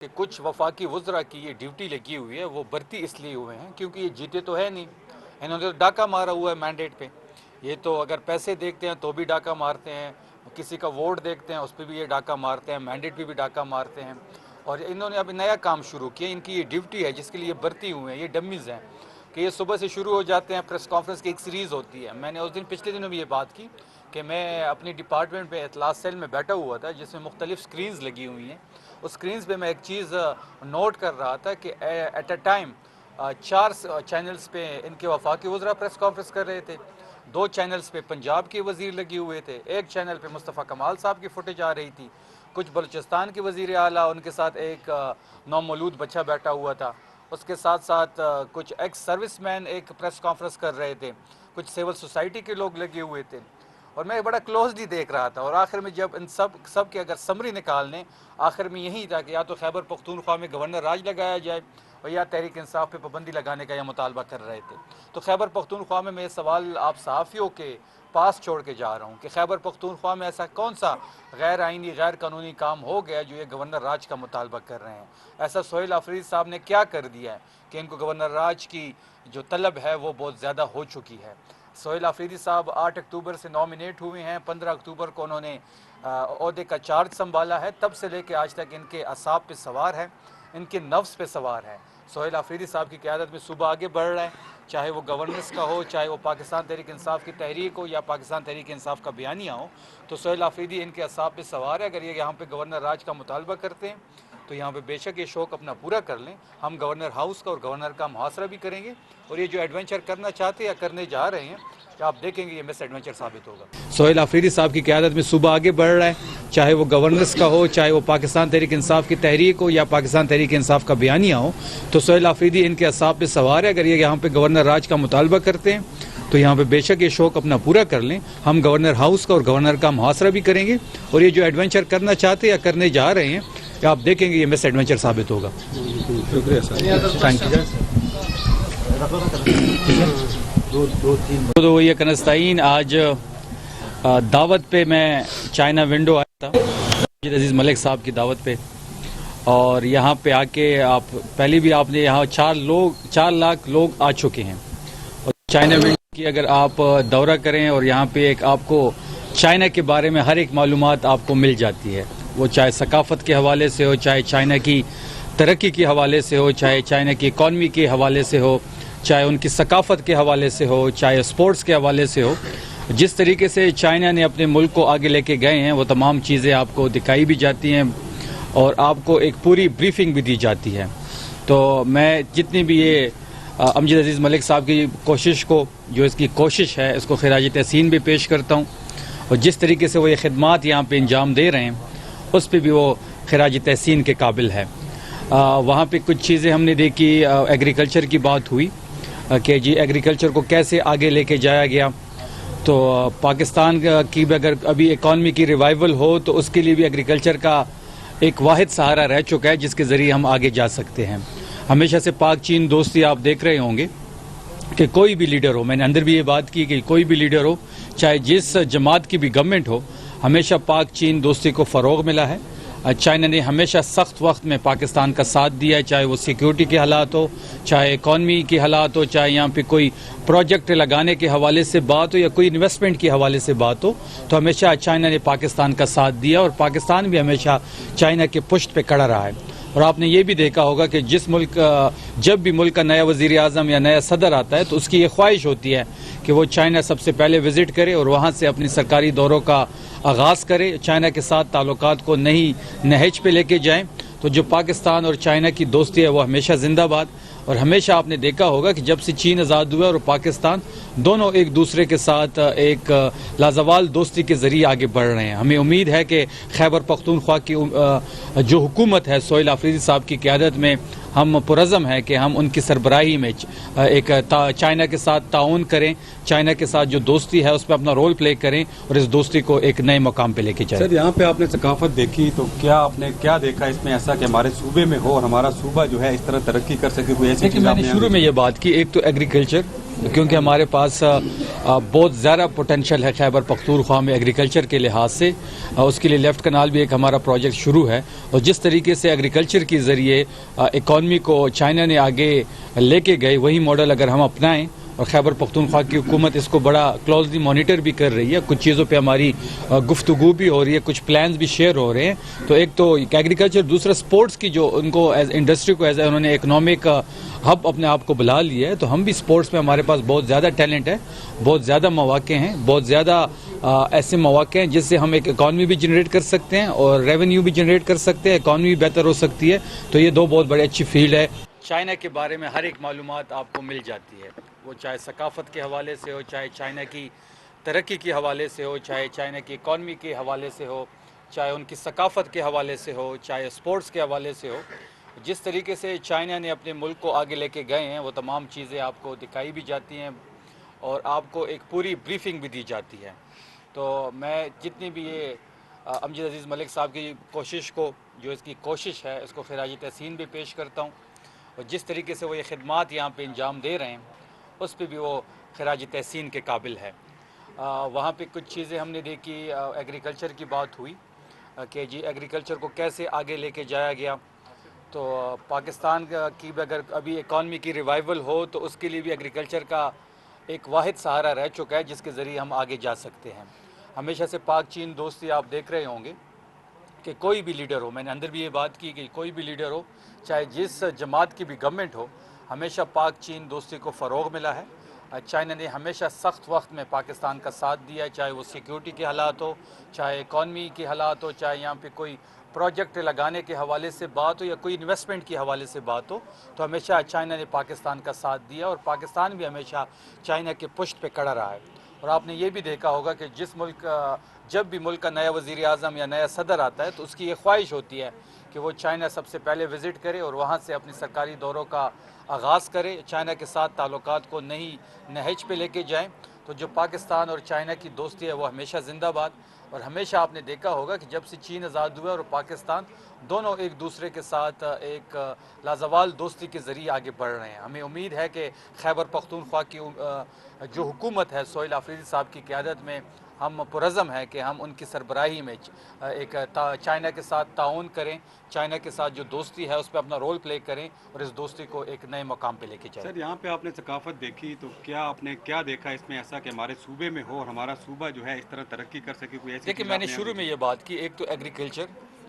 कि कुछ वफाकी वज़रा की ये ड्यूटी लगी हुई है, वो भर्ती इसलिए हुए हैं क्योंकि ये जीते तो है नहीं, इन्होंने तो डाका मारा हुआ है मैंडेट पे। ये तो अगर पैसे देखते हैं तो भी डाका मारते हैं, किसी का वोट देखते हैं उस पर भी ये डाका मारते हैं, मैंडेट पे भी डाका मारते हैं। और इन्होंने अभी नया काम शुरू किया, इनकी ये ड्यूटी है जिसके लिए भर्ती हुए हैं, ये डमीज़ हैं कि ये सुबह से शुरू हो जाते हैं। प्रेस कॉन्फ्रेंस की एक सीरीज़ होती है। मैंने उस दिन पिछले दिनों भी ये बात की कि मैं अपनी डिपार्टमेंट में इतलात सेल में बैठा हुआ था जिसमें मुख्तलिफ स्क्रीन्स लगी हुई हैं। उस स्क्रीन्स पे मैं एक चीज़ नोट कर रहा था कि एट अ टाइम 4 चैनल्स पे इनके वफाकी वज़रा प्रेस कॉन्फ्रेंस कर रहे थे, 2 चैनल्स पे पंजाब के वज़ीर लगे हुए थे, एक चैनल पे मुस्तफ़ा कमाल साहब की फुटेज आ रही थी, कुछ बलूचिस्तान के वज़ीर आला, उनके साथ एक नौमौलूद बच्चा बैठा हुआ था, उसके साथ साथ कुछ एक्स सर्विसमैन एक प्रेस कॉन्फ्रेंस कर रहे थे, कुछ सिविल सोसाइटी के लोग लगे हुए थे। और मैं बड़ा क्लोजली देख रहा था और आखिर में जब इन सब के अगर समरी निकालने, आखिर में यही था कि या तो खैबर पख्तूनख्वा में गवर्नर राज लगाया जाए और या तहरीक इंसाफ पे पाबंदी लगाने का यह मुतालबा कर रहे थे। तो खैबर पख्तूनख्वा में मैं सवाल आप सहाफ़ियों के पास छोड़ के जा रहा हूँ कि खैबर पख्तूनख्वा में ऐसा कौन सा गैर आइनी गैर कानूनी काम हो गया जो ये गवर्नर राज का मुतालबा कर रहे हैं। ऐसा सोहेल आफरीदी साहब ने क्या कर दिया है कि इनको गवर्नर राज की जो तलब है वो बहुत ज़्यादा हो चुकी है। सोहेल आफरीदी साहब 8 अक्टूबर से नॉमिनेट हुए हैं, 15 अक्टूबर को उन्होंने ओहदे का चार्ज संभाला है, तब से लेकर आज तक इनके असाब पे सवार है, इनके नफ्स पे सवार है। सोहेल आफरीदी साहब की क़यादत में सूबा आगे बढ़ रहा है, चाहे वो गवर्नेंस का हो, चाहे वो पाकिस्तान तहरीक इंसाफ की तहरीक हो या पाकिस्तान तहरीक इंसाफ का बयानिया हो, तो सोहेल आफरीदी इनके असाब पे सवार है। अगर ये यहाँ पे गवर्नर राज का मुतालबा करते हैं तो यहाँ पे बेशक ये शौक़ अपना पूरा कर लें। हम गवर्नर हाउस का और गवर्नर का मुहासरा भी करेंगे और ये जो एडवेंचर करना चाहते हैं या करने जा रहे हैं, आप देखेंगे ये मिस एडवेंचर साबित होगा। सोहेल आफरीदी साहब की क़यादत में सूबा आगे बढ़ रहा है, चाहे वो गवर्नेंस का हो, चाहे वो पाकिस्तान तहरीक इंसाफ की तहरीक हो या पाकिस्तान तहरीक इंसाफ का बयानिया हो, तो सोहेल आफरीदी इनके असाब पे सवार है। अगर ये यहाँ पे गवर्नर राज का मुतालबा करते हैं तो यहाँ पे बेशक ये शौक़ अपना पूरा कर लें। हम गवर्नर हाउस का और गवर्नर का मुहासरा भी करेंगे और ये जो एडवेंचर करना चाहते हैं या करने जा रहे हैं, आप देखेंगे ये मिस एडवेंचर साबित होगा। शुक्रिया सर, थैंक यू। तो ये कनस्ताइन आज दावत पे मैं चाइना विंडो आया था अजीज़ मलिक साहब की दावत पे, और यहाँ पे आके आप पहले भी आपने यहाँ 4 लाख लोग आ चुके हैं। और चाइना विंडो की अगर आप दौरा करें और यहाँ पे एक आपको चाइना के बारे में हर एक मालूमात आपको मिल जाती है, वो चाहे सकाफ़त के हवाले से हो, चाहे चाइना की तरक्की के हवाले से हो, चाहे चाइना की इकॉनमी के हवाले से हो, चाहे उनकी सकाफ़त के हवाले से हो, चाहे स्पोर्ट्स के हवाले से हो। जिस तरीके से चाइना ने अपने मुल्क को आगे लेके गए हैं वो तमाम चीज़ें आपको दिखाई भी जाती हैं और आपको एक पूरी ब्रीफिंग भी दी जाती है। तो मैं जितनी भी ये अमजद अजीज़ मलिक साहब की कोशिश को, जो इसकी कोशिश है, इसको खिराज तहसीन भी पेश करता हूँ। और जिस तरीके से वो ये खिदमात यहाँ पे अंजाम दे रहे हैं उस पर भी वो खिराज तहसीन के काबिल है। वहाँ पे कुछ चीज़ें हमने देखी, एग्रीकल्चर की बात हुई कि जी एग्रीकल्चर को कैसे आगे लेके जाया गया। तो पाकिस्तान की भी अगर अभी इकॉनमी की रिवाइवल हो तो उसके लिए भी एग्रीकल्चर का एक वाहिद सहारा रह चुका है जिसके ज़रिए हम आगे जा सकते हैं। हमेशा से पाक चीन दोस्ती आप देख रहे होंगे कि कोई भी लीडर हो, मैंने अंदर भी ये बात की कि कोई भी लीडर हो, चाहे जिस जमात की भी गवर्नमेंट हो, हमेशा पाक चीन दोस्ती को फ़रोग़ मिला है। चाइना ने हमेशा सख्त वक्त में पाकिस्तान का साथ दिया है, चाहे वो सिक्योरिटी के हालात हो, चाहे इकॉनमी के हालात हो, चाहे यहाँ पे कोई प्रोजेक्ट लगाने के हवाले से बात हो या कोई इन्वेस्टमेंट के हवाले से बात हो, तो हमेशा चाइना ने पाकिस्तान का साथ दिया और पाकिस्तान भी हमेशा चाइना के पुश्त पे खड़ा रहा है। और आपने ये भी देखा होगा कि जिस मुल्क जब भी मुल्क का नया वज़ीर आज़म या नया सदर आता है तो उसकी ये ख्वाहिश होती है कि वो चाइना सबसे पहले विज़िट करे और वहाँ से अपनी सरकारी दौरों का आगाज़ करे, चाइना के साथ ताल्लुकात को नई नहज पे लेके जाएं। तो जो पाकिस्तान और चाइना की दोस्ती है वो हमेशा जिंदाबाद। और हमेशा आपने देखा होगा कि जब से चीन आज़ाद हुआ और पाकिस्तान दोनों एक दूसरे के साथ एक लाजवाल दोस्ती के ज़रिए आगे बढ़ रहे हैं। हमें उम्मीद है कि खैबर पख्तूनख्वा की जो हुकूमत है सोहेल आफरीदी साहब की क़यादत में, हम पुरज़म है कि हम उनकी सरबराही में एक चाइना के साथ ताउन करें, चाइना के साथ जो दोस्ती है उस पर अपना रोल प्ले करें और इस दोस्ती को एक नए मकाम पे लेके जाएं। सर, यहाँ पे आपने सकाफत देखी तो क्या आपने क्या देखा इसमें ऐसा कि हमारे सूबे में हो और हमारा सूबा जो है इस तरह तरक्की कर सके? कोई ऐसी चीज़? मैंने शुरू में ये बात की, एक तो एग्रीकल्चर क्योंकि हमारे पास बहुत ज़्यादा पोटेंशियल है खैबर पख्तूनख्वा में एग्रीकल्चर के लिहाज से। उसके लिए लेफ़्ट कनाल भी एक हमारा प्रोजेक्ट शुरू है और जिस तरीके से एग्रीकल्चर के ज़रिए इकॉनमी को चाइना ने आगे लेके गए वही मॉडल अगर हम अपनाएं और खैबर पख्तूनख्वा की हुकूमत इसको बड़ा क्लोजली मॉनिटर भी कर रही है, कुछ चीज़ों पे हमारी गुफ्तगू भी हो रही है, कुछ प्लान्स भी शेयर हो रहे हैं। तो एक तो एग्रीकल्चर, दूसरा स्पोर्ट्स की जो उनको एज इंडस्ट्री को एज उन्होंने इकनॉमिक हब अपने आप को बुला लिया है। तो हम भी स्पोर्ट्स में हमारे पास बहुत ज़्यादा टैलेंट है, बहुत ज़्यादा मौक़े हैं, बहुत ज़्यादा ऐसे मौक़े हैं जिससे हम एक इकॉनमी भी जनरेट कर सकते हैं और रेवेन्यू भी जनरेट कर सकते हैं, इकॉनमी भी बेहतर हो सकती है। तो ये दो बहुत बड़ी अच्छी फील्ड है। चाइना के बारे में हर एक मालूमात आपको मिल जाती है, वो चाहे सकाफ़त के हवाले से हो, चाहे चाइना की तरक्की के हवाले से हो, चाहे चाइना की इकॉनमी के हवाले से हो, चाहे उनकी सकाफ़त के हवाले से हो, चाहे स्पोर्ट्स के हवाले से हो। जिस तरीके से चाइना ने अपने मुल्क को आगे लेके गए हैं वो तमाम चीज़ें आपको दिखाई भी जाती हैं और आपको एक पूरी ब्रीफिंग भी दी जाती है। तो मैं जितनी भी ये अमजद अजीज़ मलिक साहब की कोशिश को, जो इसकी कोशिश है, इसको खिराज तहसीन भी पेश करता हूँ और जिस तरीके से वो ये खिदमात यहाँ पे अंजाम दे रहे हैं उस पर भी वो खिराज तहसीन के काबिल है। वहाँ पे कुछ चीज़ें हमने देखी, एग्रीकल्चर की बात हुई कि जी एग्रीकल्चर को कैसे आगे लेके जाया गया। तो पाकिस्तान की भी अगर अभी इकॉनमी की रिवाइवल हो तो उसके लिए भी एग्रीकल्चर का एक वाहिद सहारा रह चुका है जिसके ज़रिए हम आगे जा सकते हैं। हमेशा से पाक चीन दोस्ती आप देख रहे होंगे कि कोई भी लीडर हो, मैंने अंदर भी ये बात की कि कोई भी लीडर हो, चाहे जिस जमात की भी गवर्नमेंट हो, हमेशा पाक चीन दोस्ती को फ़रोग़ मिला है। चाइना ने हमेशा सख्त वक्त में पाकिस्तान का साथ दिया है, चाहे वो सिक्योरिटी के हालात हो, चाहे इकॉनमी के हालात हो, चाहे यहाँ पे कोई प्रोजेक्ट लगाने के हवाले से बात हो या कोई इन्वेस्टमेंट के हवाले से बात हो। तो हमेशा चाइना ने पाकिस्तान का साथ दिया और पाकिस्तान भी हमेशा चाइना के पुश्त पे खड़ा रहा है। और आपने ये भी देखा होगा कि जिस मुल्क जब भी मुल्क का नया वज़ीर आज़म या नया सदर आता है तो उसकी ये ख्वाहिश होती है कि वो चाइना सबसे पहले विज़िट करे और वहाँ से अपनी सरकारी दौरों का आगाज़ करे, चाइना के साथ ताल्लुकात को नई नहज पे लेके जाएं। तो जो पाकिस्तान और चाइना की दोस्ती है वो हमेशा जिंदाबाद। और हमेशा आपने देखा होगा कि जब से चीन आज़ाद हुआ और पाकिस्तान दोनों एक दूसरे के साथ एक लाजवाल दोस्ती के ज़रिए आगे बढ़ रहे हैं। हमें उम्मीद है कि खैबर पख्तूनख्वा की जो हुकूमत है सोहेल आफरीदी साहब की क़यादत में, हम पुरज़म है कि हम उनकी सरबराही में एक चाइना के साथ ताउन करें, चाइना के साथ जो दोस्ती है उस पर अपना रोल प्ले करें और इस दोस्ती को एक नए मकाम पे लेके जाएं। सर, यहाँ पे आपने सकाफत देखी तो क्या आपने क्या देखा इसमें ऐसा कि हमारे सूबे में हो और हमारा सूबा जो है इस तरह तरक्की कर सके? कोई ऐसी देखिए, चीज़ मैंने आपने शुरू में ये बात की, एक तो एग्रीकल्चर,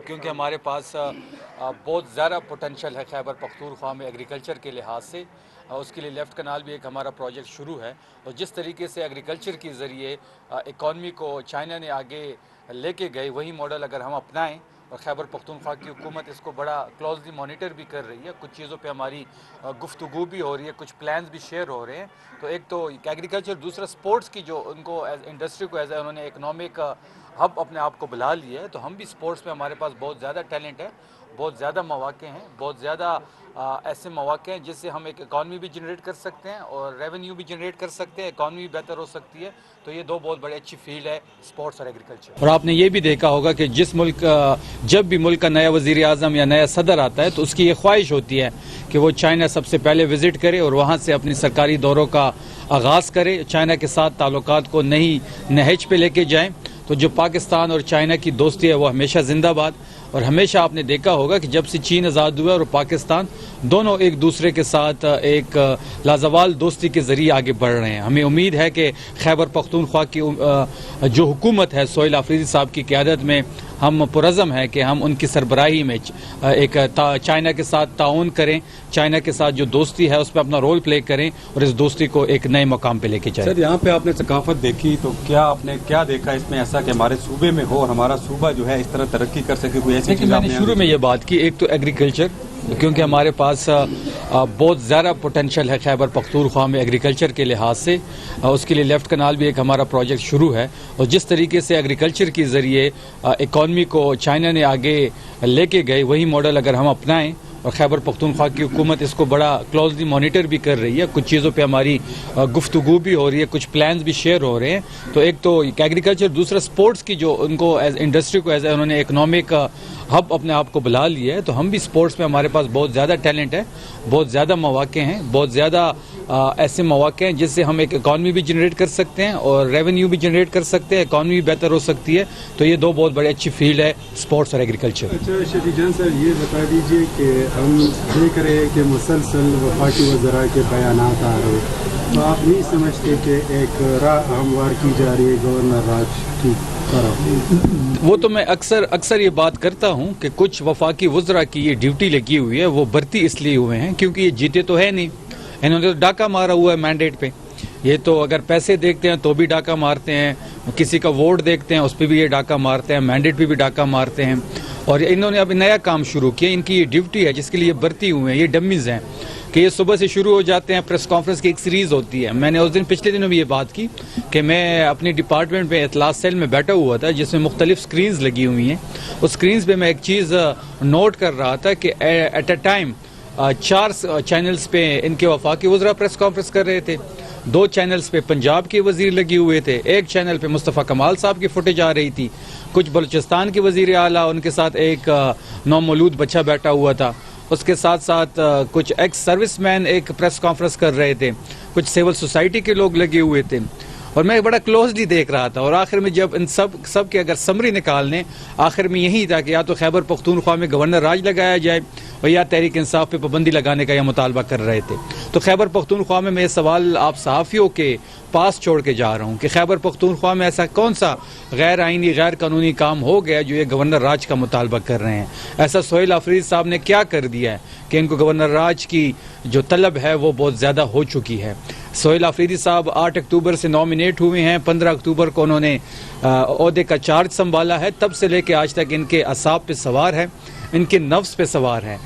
क्योंकि हमारे पास बहुत ज़्यादा पोटेंशियल है खैबर पख्तूनख्वा में एग्रीकल्चर के लिहाज से। उसके लिए लेफ़्ट कनाल भी एक हमारा प्रोजेक्ट शुरू है और जिस तरीके से एग्रीकल्चर के ज़रिए इकॉनमी को चाइना ने आगे लेके गए वही मॉडल अगर हम अपनाएं और खैबर पख्तूनख्वा की हुकूमत इसको बड़ा क्लोजली मॉनिटर भी कर रही है, कुछ चीज़ों पे हमारी गुफ्तगू भी हो रही है, कुछ प्लान्स भी शेयर हो रहे हैं। तो एक तो एग्रीकल्चर, दूसरा स्पोर्ट्स की जो उनको एज इंडस्ट्री को एज उन्होंने इकनॉमिक हब अपने आप को बुला लिया है। तो हम भी स्पोर्ट्स में हमारे पास बहुत ज़्यादा टैलेंट है, बहुत ज़्यादा मौक़े हैं, बहुत ज़्यादा ऐसे मौक़े हैं जिससे हम एक इकॉनमी भी जनरेट कर सकते हैं और रेवेन्यू भी जनरेट कर सकते हैं, इकॉनमी भी बेहतर हो सकती है। तो ये दो बहुत बड़ी अच्छी फील्ड है, स्पोर्ट्स और एग्रीकल्चर। और आपने ये भी देखा होगा कि जिस मुल्क जब भी मुल्क का नया वज़ीर आज़म या नया सदर आता है तो उसकी ये ख्वाहिश होती है कि वो चाइना सबसे पहले विज़िट करे और वहाँ से अपनी सरकारी दौरों का आगाज़ करे, चाइना के साथ ताल्लुकात को नई नहज पे लेके जाएं। तो जो पाकिस्तान और चाइना की दोस्ती है वो हमेशा जिंदाबाद। और हमेशा आपने देखा होगा कि जब से चीन आज़ाद हुआ और पाकिस्तान दोनों एक दूसरे के साथ एक लाजवाल दोस्ती के ज़रिए आगे बढ़ रहे हैं। हमें उम्मीद है कि खैबर पख्तूनख्वा की जो हुकूमत है सोहेल आफरीदी साहब की क़यादत में, हम पुरज़म है कि हम उनकी सरबराही में एक चाइना के साथ ताउन करें, चाइना के साथ जो दोस्ती है उस पर अपना रोल प्ले करें और इस दोस्ती को एक नए मकाम पे लेके जाएं। सर, यहाँ पे आपने सकाफत देखी तो क्या आपने क्या देखा इसमें ऐसा कि हमारे सूबे में हो और हमारा सूबा जो है इस तरह तरक्की कर सके? कोई ऐसी चीज़ मैंने शुरू में ये बात की, एक तो एग्रीकल्चर, क्योंकि हमारे पास बहुत ज़्यादा पोटेंशियल है खैबर पख्तूनख्वा में एग्रीकल्चर के लिहाज से। उसके लिए लेफ़्ट कनाल भी एक हमारा प्रोजेक्ट शुरू है और जिस तरीके से एग्रीकल्चर के ज़रिए इकॉनमी को चाइना ने आगे लेके गए वही मॉडल अगर हम अपनाएं और खैबर पख्तूनख्वा की हुकूमत इसको बड़ा क्लोजली मॉनिटर भी कर रही है। कुछ चीज़ों पे हमारी गुफ्तगू भी हो रही है, कुछ प्लान्स भी शेयर हो रहे हैं। तो एक तो एग्रीकल्चर, दूसरा स्पोर्ट्स की जो उनको एज इंडस्ट्री को एज उन्होंने इकनॉमिक हब अपने आप को बुला लिया है। तो हम भी स्पोर्ट्स में हमारे पास बहुत ज़्यादा टैलेंट है, बहुत ज़्यादा मौक़े हैं, बहुत ज़्यादा ऐसे मौक़े हैं जिससे हम एक इकॉनमी भी जनरेट कर सकते हैं और रेवेन्यू भी जनरेट कर सकते हैं, इकॉनमी भी बेहतर हो सकती है। तो ये दो बहुत बड़ी अच्छी फील्ड है, स्पोर्ट्स और एग्रीकल्चर। अच्छा शफीक जान सर, ये बता दीजिए कि हम देख रहे हैं कि मुसलसल वफाकी वज़रा के बयानात आ रहे हैं, तो आप नहीं समझते कि एक राह हमवार की जा रही है गवर्नर राज की तरफ? वो तो मैं अक्सर ये बात करता हूँ कि कुछ वफाकी वज़रा की ये ड्यूटी लगी हुई है, वो भर्ती इसलिए हुए हैं क्योंकि ये जीते तो है नहीं, इन्होंने तो डाका मारा हुआ है मैंडेट पे। ये तो अगर पैसे देखते हैं तो भी डाका मारते हैं, किसी का वोट देखते हैं उस पर भी ये डाका मारते हैं, मैंडेट पे भी डाका मारते हैं। और इन्होंने अभी नया काम शुरू किया, इनकी ये ड्यूटी है जिसके लिए भर्ती हुए हैं। ये डमीज़ हैं कि ये सुबह से शुरू हो जाते हैं, प्रेस कॉन्फ्रेंस की एक सीरीज़ होती है। मैंने उस दिन पिछले दिनों भी ये बात की कि मैं अपनी डिपार्टमेंट में इतलात सेल में बैठा हुआ था जिसमें मुख्तलिफ स्क्रीन्स लगी हुई हैं। उस स्क्रीन्स पर मैं एक चीज़ नोट कर रहा था कि एट अ टाइम 4 चैनल्स पे इनके वफाकी वज़रा प्रेस कॉन्फ्रेंस कर रहे थे, 2 चैनल्स पे पंजाब के वज़ीर लगे हुए थे, 1 चैनल पे मुस्तफ़ा कमाल साहब की फुटेज आ रही थी, कुछ बलूचिस्तान के वज़ीर आला, उनके साथ एक नौमौलूद बच्चा बैठा हुआ था, उसके साथ साथ कुछ एक्स सर्विसमैन एक प्रेस कॉन्फ्रेंस कर रहे थे, कुछ सिविल सोसाइटी के लोग लगे हुए थे और मैं बड़ा क्लोजली देख रहा था। और आखिर में जब इन सब के अगर समरी निकालने, आखिर में यही था कि या तो खैबर पख्तूनख्वा में गवर्नर राज लगाया जाए और या तहरीक इंसाफ पे पाबंदी लगाने का यह मुतालबा कर रहे थे। तो खैबर पख्तूनख्वा में मैं सवाल आप सहाफ़ियों के पास छोड़ के जा रहा हूँ कि खैबर पख्तूनख्वा में ऐसा कौन सा गैर आइनी गैर कानूनी काम हो गया जो ये गवर्नर राज का मुतालबा कर रहे हैं। ऐसा सोहेल आफरीदी साहब ने क्या कर दिया है कि इनको गवर्नर राज की जो तलब है वो बहुत ज़्यादा हो चुकी है। सोहेल आफरीदी साहब 8 अक्टूबर से नॉमिनेट हुए हैं, 15 अक्टूबर को उन्होंने ओहदे का चार्ज संभाला है, तब से लेकर आज तक इनके असाब पे सवार है, इनके नफ्स पे सवार है।